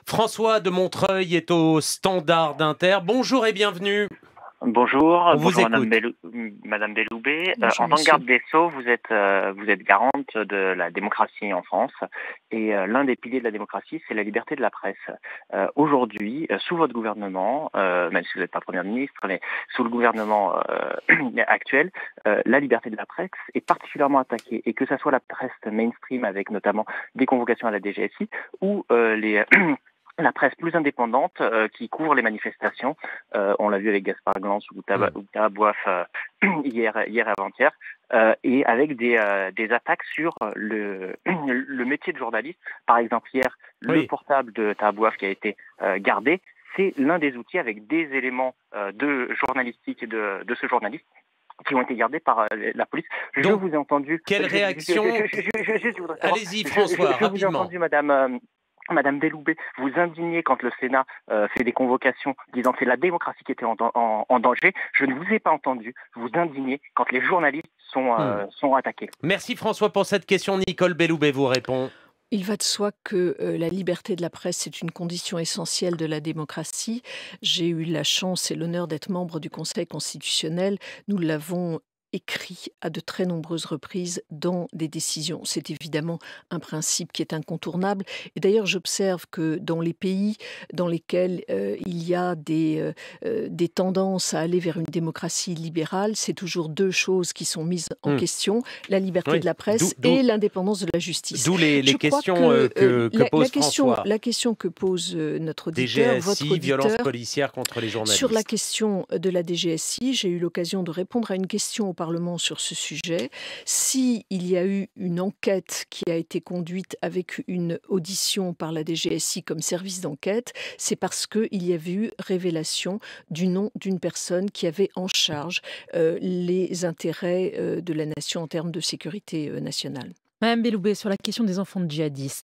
François de Montreuil est au standard d'Inter. Bonjour et bienvenue. Bonjour, On vous bonjour écoute. Madame Belloubet. Bonjour En tant que monsieur. garde des Sceaux, vous êtes garante de la démocratie en France et l'un des piliers de la démocratie, c'est la liberté de la presse. Aujourd'hui, sous votre gouvernement, même si vous n'êtes pas Première ministre, mais sous le gouvernement actuel, la liberté de la presse est particulièrement attaquée, et que ça soit la presse mainstream avec notamment des convocations à la DGSI ou la presse plus indépendante qui couvre les manifestations. On l'a vu avec Gaspard Glans ou Taha Bouaf hier et avant-hier, et avec des attaques sur le métier de journaliste. Par exemple, hier, le portable de Taha Bouaf qui a été gardé, c'est l'un des outils avec des éléments de journalistique de ce journaliste qui ont été gardés par la police. Donc, vous ai entendu. Quelle réaction? Allez-y François, je vous ai rapidement. entendu, Madame Belloubet, vous indigner quand le Sénat fait des convocations disant que c'est la démocratie qui était en danger. Je ne vous ai pas entendu vous indigner quand les journalistes sont attaqués. Merci François pour cette question. Nicole Belloubet vous répond. Il va de soi que la liberté de la presse est une condition essentielle de la démocratie. J'ai eu la chance et l'honneur d'être membre du Conseil constitutionnel. Nous l'avons écrit à de très nombreuses reprises dans des décisions. C'est évidemment un principe qui est incontournable. Et d'ailleurs, j'observe que dans les pays dans lesquels il y a des tendances à aller vers une démocratie libérale, c'est toujours deux choses qui sont mises en question, la liberté de la presse et l'indépendance de la justice. D'où les questions que pose François. La question que pose notre auditeur, votre auditeur, violences policières contre les journalistes. Sur la question de la DGSI, j'ai eu l'occasion de répondre à une question au Parlement sur ce sujet. S'il y a eu une enquête qui a été conduite avec une audition par la DGSI comme service d'enquête, c'est parce qu'il y avait eu révélation du nom d'une personne qui avait en charge les intérêts de la nation en termes de sécurité nationale. Madame Belloubet, sur la question des enfants de djihadistes,